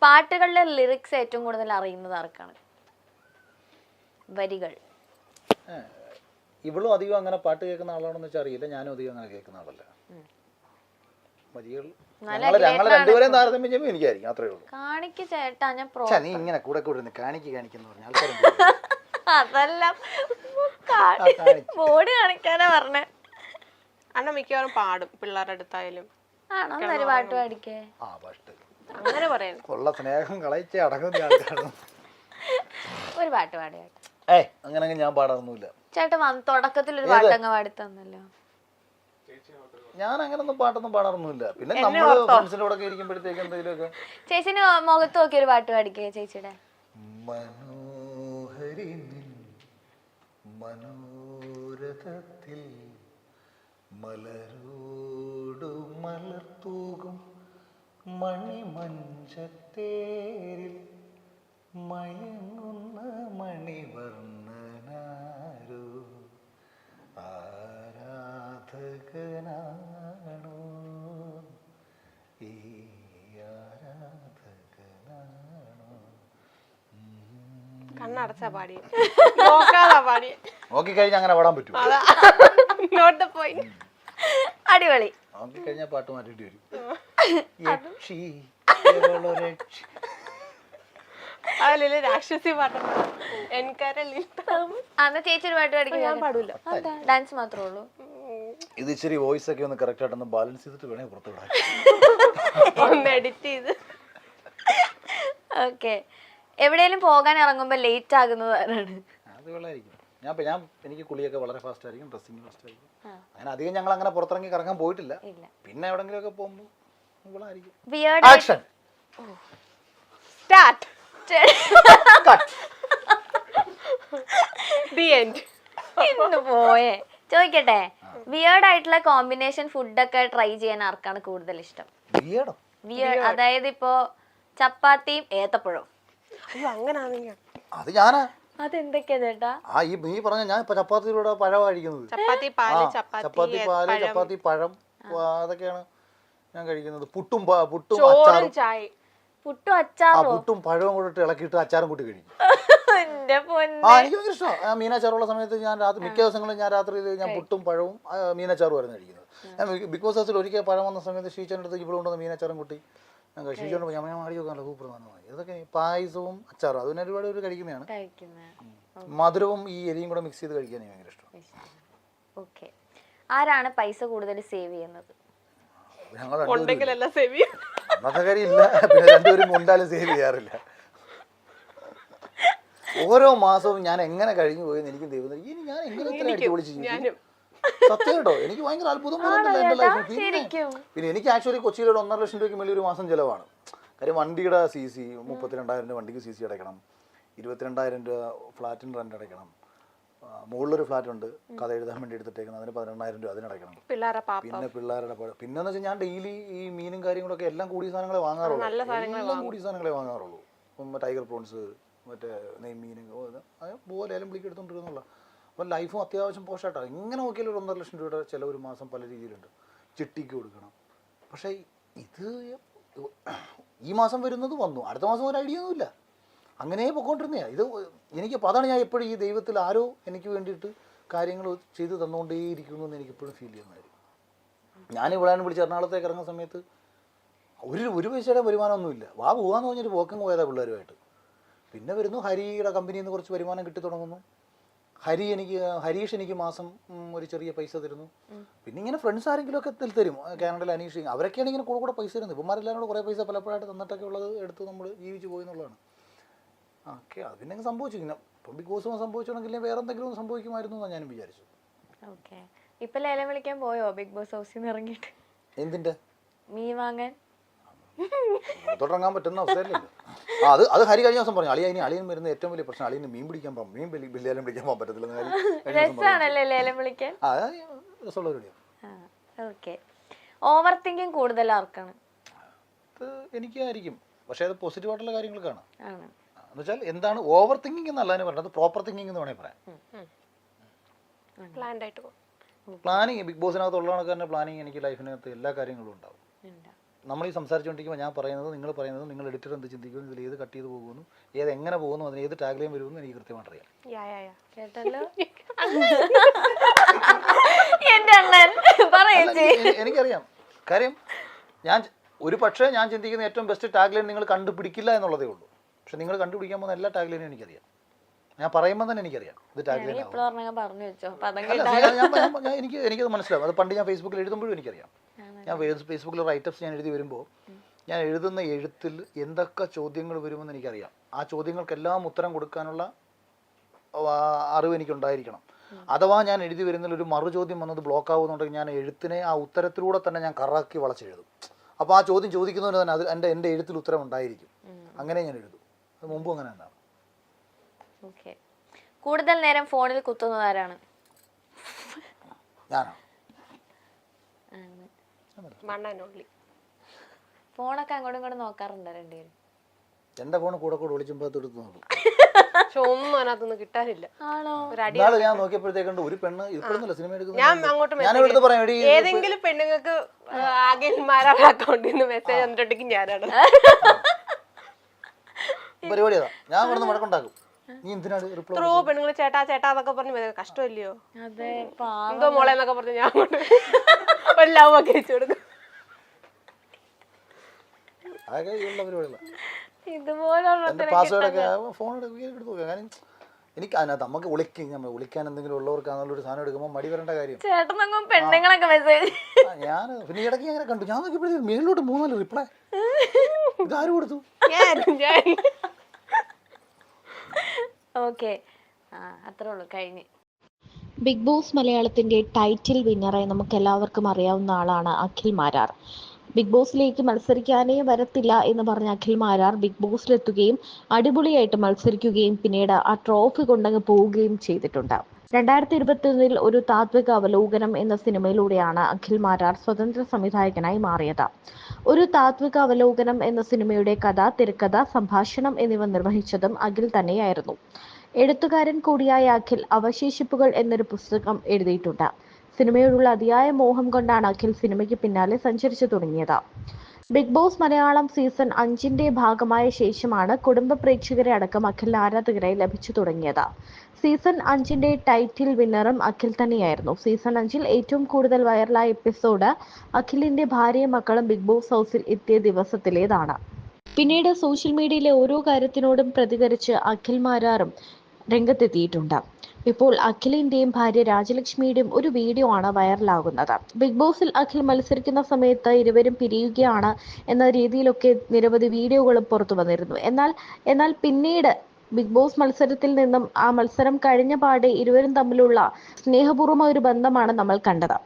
പാട്ടുകളുടെ ലിറിക്സ് ഏറ്റവും കൂടുതൽ അറിയുന്നത് ആർക്കാണ്? വരികൾ. ഇവളും അധികം അങ്ങനെ പാട്ട് കേൾക്കുന്ന ആളാണെന്ന് വെച്ചാൽ അറിയില്ല. ഞാനും അധികം അങ്ങനെ കേൾക്കുന്ന ആളല്ല. വരികൾ ഞങ്ങൾ രണ്ടുപേരെയും താരതമ്യം ചെയ്യുമ്പോൾ എനിക്കായിരിക്കും. അത്രേ ഉള്ളൂ. കാണിക്ക് ചേട്ടാ, ഞാൻ നീ ഇങ്ങനെ കൂടെ കൂടെ കാണിക്കുന്നു പറഞ്ഞ ആൾക്കാർ അതല്ല ബോർഡ് കാണിക്കാനാ പറഞ്ഞേ. അണ്ണ മിക്കവാറും പാടും പിള്ളേരുടെ അടുത്തായാലും. ആണോ? ഒരു പാട്ട് പാടിക്കേ. അങ്ങനെ പറയാം. ഉള്ള സ്നേഹം കളയിച്ച് അടങ്ങുന്ന ആൾക്കാരാണ്. ഒരു പാട്ട് പാടിയാട്ടെ. അങ്ങനെ ഞാൻ പാടാറൊന്നുമില്ല. ചേട്ടൻ തുടക്കത്തിൽ ഒരു പാട്ടങ്ങ് പാടി തന്നല്ലോ. ഞാൻ അങ്ങനൊന്നും പാട്ടൊന്നും പാടാറൊന്നുമില്ല. പിന്നെ നമ്മള് ഫ്രണ്ട്സിന്റെ കൂടെ ഇരിക്കുമ്പോഴത്തേക്ക് എന്തെങ്കിലുമൊക്കെ. ചേച്ചിന് മുഖത്ത് നോക്കി ഒരു പാട്ട് പാടിക്കേ ചേച്ചിയുടെ. മനോഹരി മനോരഥത്തിൽ മലരോടു മലർത്തൂകും മണിമഞ്ചത്തേരിൽ മയങ്ങുന്ന മണിവർണ്ണനാരോ ആരാധകനാണോ ഈ ആരാധകനാണോ. കണ്ണടച്ചാ പാടിയ നോക്കാതാ പാടിയ. നോക്കിക്കഴിഞ്ഞാൽ അങ്ങനെ പാടാൻ പറ്റും. അടിപൊളി. നോക്കിക്കഴിഞ്ഞാൽ പാട്ട് മാറ്റിട്ട് വരും. അതല്ലേ രാക്ഷസി പാട്ടുണ്ട്. അന്ന് ചേച്ചി ഒരു പാട്ട് പാടിക്കാൻ ഞാൻ പാടൂല. ഡാൻസ് മാത്രമേ ഉള്ളൂ. ഇത് ഇച്ചിരി വോയിസ് ഒക്കെ ഒന്ന് കറക്റ്റ് ആയിട്ടൊന്ന് ബാലൻസ് ചെയ്തിട്ട് വേണേ പുറത്ത് വിടാൻ. എഡിറ്റ് ചെയ്ത്. ഓക്കെ. എവിടെയെങ്കിലും പോകാൻ ഇറങ്ങുമ്പോ ലേറ്റ് ആകുന്നത് ആരാണ്? അത് വെള്ളമായിരിക്കും. ഞാൻ എനിക്ക് കുളിയൊക്കെ വളരെ ഫാസ്റ്റ് ആയിരിക്കും. ഡ്രസ്സിങ് ഫാസ്റ്റ് ആയിരിക്കും. അങ്ങനെ അധികം ഞങ്ങൾ അങ്ങനെ പുറത്തിറങ്ങി കറങ്ങാൻ പോയിട്ടില്ല. പിന്നെ എവിടെങ്കിലും ഒക്കെ പോകുമ്പോൾ ഇവളായിരിക്കും. Action start. The end. ഇന്ന് പോയേ. ചോദിക്കട്ടെ, വിയേർഡ് ആയിട്ടുള്ള കോമ്പിനേഷൻ ഫുഡൊക്കെ ട്രൈ ചെയ്യാൻ ആർക്കാണ് കൂടുതൽ ഇഷ്ടം? വിയേർഡ് അതായത് ഇപ്പോ ചപ്പാത്തിയും ഏത്തപ്പഴവും. അത് ഞാനാ. അതെന്തൊക്കെയാ ചേട്ടാ? ഈ പറഞ്ഞ ഞാൻ ചപ്പാത്തിയിലൂടെ പഴം കഴിക്കുന്നത്. ചപ്പാത്തി പാല്, ചപ്പാത്തി പഴം, അതൊക്കെയാണ് ഞാൻ കഴിക്കുന്നത്. പുട്ടും പുട്ടും പഴവും കൂടെ ഇളക്കിയിട്ട് അച്ചാറും കൂട്ടി കഴിക്കും. എനിക്ക് ഭയങ്കര ഇഷ്ടമാണ്. മീനാച്ചാറുള്ള സമയത്ത് ഞാൻ മിക്ക ദിവസങ്ങളും ഞാൻ രാത്രി ഞാൻ പുട്ടും പഴവും മീനാച്ചാറും ആയിരുന്നു കഴിക്കുന്നത്. ഞാൻ ബിഗ് ബോസ് ഹൗസിൽ ഒരിക്കൽ പഴം വന്ന സമയത്ത് ഷീച്ചൻ്റെ അടുത്ത് ഇവിടെ കൊണ്ടുവന്ന മീനാച്ചാറും കൂട്ടി ഞാൻ ഷീച്ചോണ്ട് ഞാൻ മാടി നോക്കാനല്ലോ സൂപ്പർ നന്നായി. ഇതൊക്കെ പായസവും അച്ചാറും അതിന് ഒരുപാട് ഒരു കഴിക്കുന്നതാണ്. മധുരവും ഈ എരിയും കൂടെ മിക്സ് ചെയ്ത് കഴിക്കാൻ എനിക്ക് ഭയങ്കര ഇഷ്ടം. ഓക്കെ. ആരാണ് പൈസ കൂടുതൽ സേവ് ചെയ്യുന്നത്? അന്നത്തെ കാര്യമില്ല. പിന്നെ രണ്ടുപേരും കൊണ്ടാലും സേവ് ചെയ്യാറില്ല. ഓരോ മാസവും ഞാൻ എങ്ങനെ കഴിഞ്ഞു പോയെന്ന് എനിക്കും ദൈവം ഇനി ഞാൻ എങ്ങനെ ഇത്ര അടിച്ചു പൊളിച്ച് ചെയ്യും. സത്യം കേട്ടോ, എനിക്ക് ഭയങ്കര അത്ഭുതം തോന്നുന്നില്ല എൻ്റെ ലൈഫിൽ. പിന്നെ എനിക്ക് ആക്ച്വലി കൊച്ചിയിൽ 1.5 ലക്ഷം രൂപയ്ക്ക് മേലെ ഒരു മാസം ചിലവാണ്. കാര്യം വണ്ടിയുടെ CC 32,000 രൂപ വണ്ടിക്ക് CC അടയ്ക്കണം, 22,000 രൂപ ഫ്ലാറ്റിന് റെന്റ് അടയ്ക്കണം, മുകളിലൊരു ഫ്ലാറ്റ് ഉണ്ട് കഥ എഴുതാൻ വേണ്ടി എടുത്തിട്ടേക്കണം, അതിന് 12,000 രൂപ അതിനടയ്ക്കണം. പിന്നെ പിള്ളേരുടെ പിന്നെന്ന് വെച്ചാൽ ഞാൻ ഡെയിലി ഈ മീനും കാര്യങ്ങളൊക്കെ എല്ലാം കൂടിയ സാധനങ്ങളെ വാങ്ങാറുള്ളൂ. എല്ലാം കൂടിയ സാധനങ്ങളെ വാങ്ങാറുള്ളൂ. ടൈഗർ പ്രോൺസ്, മറ്റേ നെയ്മീൻ പോലെ എല്ലാം വിളിക്ക് എടുത്തോണ്ടിരുന്നുള്ള. അപ്പം ലൈഫും അത്യാവശ്യം പോഷായിട്ടാണ്. ഇങ്ങനെ നോക്കിയാലും 1.5 ലക്ഷം രൂപയുടെ ചിലവ് ഒരു മാസം പല രീതിയിലുണ്ട്. ചിട്ടിക്ക് കൊടുക്കണം. പക്ഷേ ഇത് ഈ മാസം വരുന്നത് വന്നു, അടുത്ത മാസം ഒരു ഐഡിയ ഒന്നുമില്ല, അങ്ങനെ പൊക്കോണ്ടിരുന്നതാണ് ഇത്. എനിക്കിപ്പോൾ അതാണ് ഞാൻ എപ്പോഴും ഈ ദൈവത്തിൽ ആരോ എനിക്ക് വേണ്ടിയിട്ട് കാര്യങ്ങൾ ചെയ്ത് തന്നുകൊണ്ടേയിരിക്കുന്നു എന്ന് എനിക്കിപ്പോഴും ഫീൽ ചെയ്യുന്ന കാര്യം. ഞാൻ ഇവിടെ വിളിച്ച് എറണാകുളത്തേക്ക് ഇറങ്ങുന്ന സമയത്ത് ഒരു പൈസയുടെ വരുമാനമൊന്നുമില്ല. പോകാമെന്ന് പറഞ്ഞൊരു പോക്കം പോയതാണ് പിള്ളേരുമായിട്ട്. പിന്നെ വരുന്നു ഹരിയുടെ കമ്പനിയിൽ നിന്ന് കുറച്ച് വരുമാനം കിട്ടി തുടങ്ങുന്നു. ഹരീഷ് എനിക്ക് മാസം ഒരു ചെറിയ പൈസ തരുന്നു. പിന്നെ ഇങ്ങനെ ഫ്രണ്ട്സ് ആരെങ്കിലും ഒക്കെ തരും. കാനഡയിൽ അനീഷ്, അവരൊക്കെയാണ് ഇങ്ങനെ കൂടെ പൈസ തരുന്നത്. ഇവന്മാരെല്ലാവരും കൂടെ കുറേ പൈസ പലപ്പോഴായിട്ട് തന്നിട്ടൊക്കെ ഉള്ളത് എടുത്ത് നമ്മൾ ജീവിച്ച് പോയി എന്നുള്ളതാണ്. ഓക്കെ, അത് പിന്നെ സംഭവിച്ചു. ഇങ്ങനെ ഇപ്പം ബിഗ് ബോസ് സംഭവിച്ചിട്ടുണ്ടെങ്കിൽ വേറെ എന്തെങ്കിലും സംഭവിക്കുമായിരുന്നു എന്നാണ് ഞാനും വിചാരിച്ചു. ഓക്കെ. ഇപ്പം ലേലം വിളിക്കാൻ പോയോ ബിഗ് ബോസ് ഹൗസിൽ നിന്ന് ഇറങ്ങിയിട്ട്? എന്തിൻ്റെ? മീൻ വാങ്ങാൻ തുടങ്ങാൻ പറ്റുന്ന അവസ്ഥയല്ലേ. അത് ഹരി കഴിഞ്ഞ ദിവസം പറഞ്ഞു, അളിയൻ വരുന്ന ഏറ്റവും വലിയ പ്രശ്നം അളിയന് മീൻ പിടിക്കാൻ പോകാം, ലേലം പിടിക്കാൻ പോകാൻ പറ്റത്തില്ല. രസമുള്ള പരിപാടിയാണ്. ഓവർ തിങ്കിങ് കൂടുതൽ ആർക്കാണ്? എനിക്കായിരിക്കും. പക്ഷേ അത് പോസിറ്റീവായിട്ടുള്ള കാര്യങ്ങൾക്കാണ്. എന്ന് വെച്ചാൽ എന്താണ് ഓവർ തിങ്കിങ് എന്നല്ല പറഞ്ഞത്, പ്രോപ്പർ തിങ്കിങ് എന്ന് വേണമെങ്കിൽ പറയാം. പ്ലാനിങ് ബിഗ് ബോസിനകത്ത് ഉള്ള കണക്ക് തന്നെ പ്ലാനിങ് എനിക്ക് ലൈഫിനകത്ത് എല്ലാ കാര്യങ്ങളും ഉണ്ടാവും. നമ്മൾ ഈ സംസാരിച്ചുകൊണ്ടിരിക്കുമ്പോൾ ഞാൻ പറയുന്നത് നിങ്ങൾ പറയുന്നത് നിങ്ങൾ എഡിറ്റർ എന്ത് ചിന്തിക്കുന്നു, ഇതിൽ ഏത് കട്ട് ചെയ്ത് പോകുന്നു, ഏത് എങ്ങനെ പോകുന്നു, അതിന് ഏത് ടാഗ്ലൈൻ വരുമെന്ന് എനിക്ക് കൃത്യമായിട്ട് അറിയാം. കേട്ടല്ലോ എന്റെ അണ്ണൻ പറയേ. എനിക്കറിയാം. കാര്യം ഞാൻ ഒരു പക്ഷേ ഞാൻ ചിന്തിക്കുന്ന ഏറ്റവും ബെസ്റ്റ് ടാഗ്ലൈൻ നിങ്ങൾ കണ്ടുപിടിക്കില്ല എന്നുള്ളതേ ഉള്ളൂ. പക്ഷെ നിങ്ങൾ കണ്ടുപിടിക്കാൻ പോകുന്ന എല്ലാ ടാഗ്ലൈനും എനിക്കറിയാം. ഞാൻ പറയുമ്പോൾ തന്നെ എനിക്കറിയാം ഇത് ടാഗ്ലൈൻ. എനിക്കത് മനസ്സിലാവും. അത് പണ്ട് ഞാൻ ഫേസ്ബുക്കിൽ എഴുതുമ്പോഴും എനിക്കറിയാം. ഞാൻ ഫേസ്ബുക്കിൽ റൈറ്റപ്സ് ഞാൻ എഴുതി വരുമ്പോൾ ഞാൻ എഴുതുന്ന എഴുത്തിൽ എന്തൊക്കെ ചോദ്യങ്ങൾ വരുമെന്ന് എനിക്കറിയാം. ആ ചോദ്യങ്ങൾക്കെല്ലാം ഉത്തരം കൊടുക്കാനുള്ള അറിവ് എനിക്കുണ്ടായിരിക്കണം. അഥവാ ഞാൻ എഴുതി വരുന്നതിൽ ഒരു മറുചോദ്യം വന്നത് ബ്ലോക്ക് ആവുന്നുണ്ടെങ്കിൽ ഞാൻ എഴുത്തിനെ ആ ഉത്തരത്തിലൂടെ തന്നെ ഞാൻ കറക്കി വളച്ചെഴുതും. അപ്പോൾ ആ ചോദ്യം ചോദിക്കുന്നതിന് തന്നെ അത് എൻ്റെ എഴുത്തിൽ ഉത്തരം ഉണ്ടായിരിക്കും. അങ്ങനെ ഞാൻ എഴുതും. അത് മുമ്പും അങ്ങനെ തന്നെയാണ്. കൂടുതൽ നേരം ഫോണിൽ കുത്തുന്നതാരാണ്? ഞാനോ? ഫോണൊക്കെ അങ്ങോട്ടും ഇങ്ങോട്ടും നോക്കാറുണ്ടോ രണ്ടുപേരും? എന്റെ ഫോൺ കൂടെ വിളിച്ചുമ്പോ എടുത്ത് നോക്കും. ഒന്നും അതിനകത്തൊന്നും കിട്ടാനില്ല. ഞാൻ നോക്കിയപ്പോഴത്തേക്കുണ്ട് ഒരു പെണ്ണ് ഇപ്പോഴൊന്നുമില്ല സിനിമ എടുക്കുന്നത്. ഏതെങ്കിലും പെണ്ണുങ്ങൾക്ക് അഖിൽമാരുടെ അക്കൗണ്ടിൽ നിന്ന് മെസ്സേജ് വന്നിട്ടുണ്ടെങ്കിൽ ഞാനാണ് പരിപാടി. അതാ ഞാൻ പറഞ്ഞ് വഴക്കുണ്ടാക്കും. നീ എന്തിനാണ് പെണ്ണുങ്ങൾ ചേട്ടാ ചേട്ടാ എന്നൊക്കെ പറഞ്ഞു കഷ്ടമല്ലയോ എന്തോ മോളെ എന്നൊക്കെ പറഞ്ഞു ഞാൻ അങ്ങോട്ട് ഒരു ലവ് ഒക്കെ അയച്ചു കൊടുക്കും. എനിക്ക് അതിനകത്ത് നമുക്ക് വിളിക്കാൻ എന്തെങ്കിലും ഉള്ളവർക്കാണെന്നുള്ള ഒരു സാധനം എടുക്കുമ്പോൾ മടി വരേണ്ട കാര്യം. ഞാൻ പിന്നെ ഇടയ്ക്ക് അങ്ങനെ കണ്ടു. ഞാൻ നോക്കിയപ്പോഴത്തേക്ക് മേളിലോട്ട് 3-4 റിപ്ലൈ. ഇതാരും കൊടുത്തു? അത്രേ ഉള്ളൂ, കഴിഞ്ഞ്. ബിഗ് ബോസ് മലയാളത്തിന്റെ ടൈറ്റിൽ വിന്നറായി നമുക്ക് എല്ലാവർക്കും അറിയാവുന്ന ആളാണ് അഖിൽ മാരാർ. ബിഗ് ബോസിലേക്ക് മത്സരിക്കാനേ വരത്തില്ല എന്ന് പറഞ്ഞ അഖിൽ മാരാർ ബിഗ് ബോസിലെത്തുകയും അടിപൊളിയായിട്ട് മത്സരിക്കുകയും പിന്നീട് ആ ട്രോഫി കൊണ്ടങ്ങ് പോവുകയും ചെയ്തിട്ടുണ്ട്. 2021 ഒരു താത്വിക അവലോകനം എന്ന സിനിമയിലൂടെയാണ് അഖിൽ മാരാർ സ്വതന്ത്ര സംവിധായകനായി മാറിയത്. ഒരു താത്വിക അവലോകനം എന്ന സിനിമയുടെ കഥ, തിരക്കഥ, സംഭാഷണം എന്നിവ നിർവഹിച്ചതും അഖിൽ തന്നെയായിരുന്നു. എഴുത്തുകാരൻ കൂടിയായ അഖിൽ അവശേഷിപ്പുകൾ എന്നൊരു പുസ്തകം എഴുതിയിട്ടുണ്ട്. സിനിമയോടുള്ള അതിയായ മോഹം കൊണ്ടാണ് അഖിൽ സിനിമയ്ക്ക് പിന്നാലെ സഞ്ചരിച്ചു തുടങ്ങിയത്. ബിഗ് ബോസ് മലയാളം സീസൺ 5 ഭാഗമായ ശേഷമാണ് കുടുംബ പ്രേക്ഷകരെ അടക്കം അഖിൽ ആരാധകരായി ലഭിച്ചു തുടങ്ങിയത്. സീസൺ 5 ടൈറ്റിൽ വിന്നറും അഖിൽ തന്നെയായിരുന്നു. സീസൺ 5 ഏറ്റവും കൂടുതൽ വൈറലായ എപ്പിസോഡ് അഖിലിന്റെ ഭാര്യയും മക്കളും ബിഗ് ബോസ് ഹൗസിൽ എത്തിയ ദിവസത്തിലേതാണ്. പിന്നീട് സോഷ്യൽ മീഡിയയിലെ ഓരോ കാര്യത്തിനോടും പ്രതികരിച്ച് അഖിൽ മാരാറും രംഗത്തെത്തിയിട്ടുണ്ട്. ഇപ്പോൾ അഖിലിന്റെയും ഭാര്യ രാജലക്ഷ്മിയുടെയും ഒരു വീഡിയോ ആണ് വൈറലാകുന്നത്. ബിഗ് ബോസിൽ അഖിൽ മത്സരിക്കുന്ന സമയത്ത് ഇരുവരും പിരിയുകയാണ് എന്ന രീതിയിലൊക്കെ നിരവധി വീഡിയോകളും പുറത്തു വന്നിരുന്നു. എന്നാൽ പിന്നീട് ബിഗ് ബോസ് മത്സരത്തിൽ നിന്നും ആ മത്സരം കഴിഞ്ഞ പാടെ ഇരുവരും തമ്മിലുള്ള സ്നേഹപൂർവ്വമായ ഒരു ബന്ധമാണ് നമ്മൾ കണ്ടത്.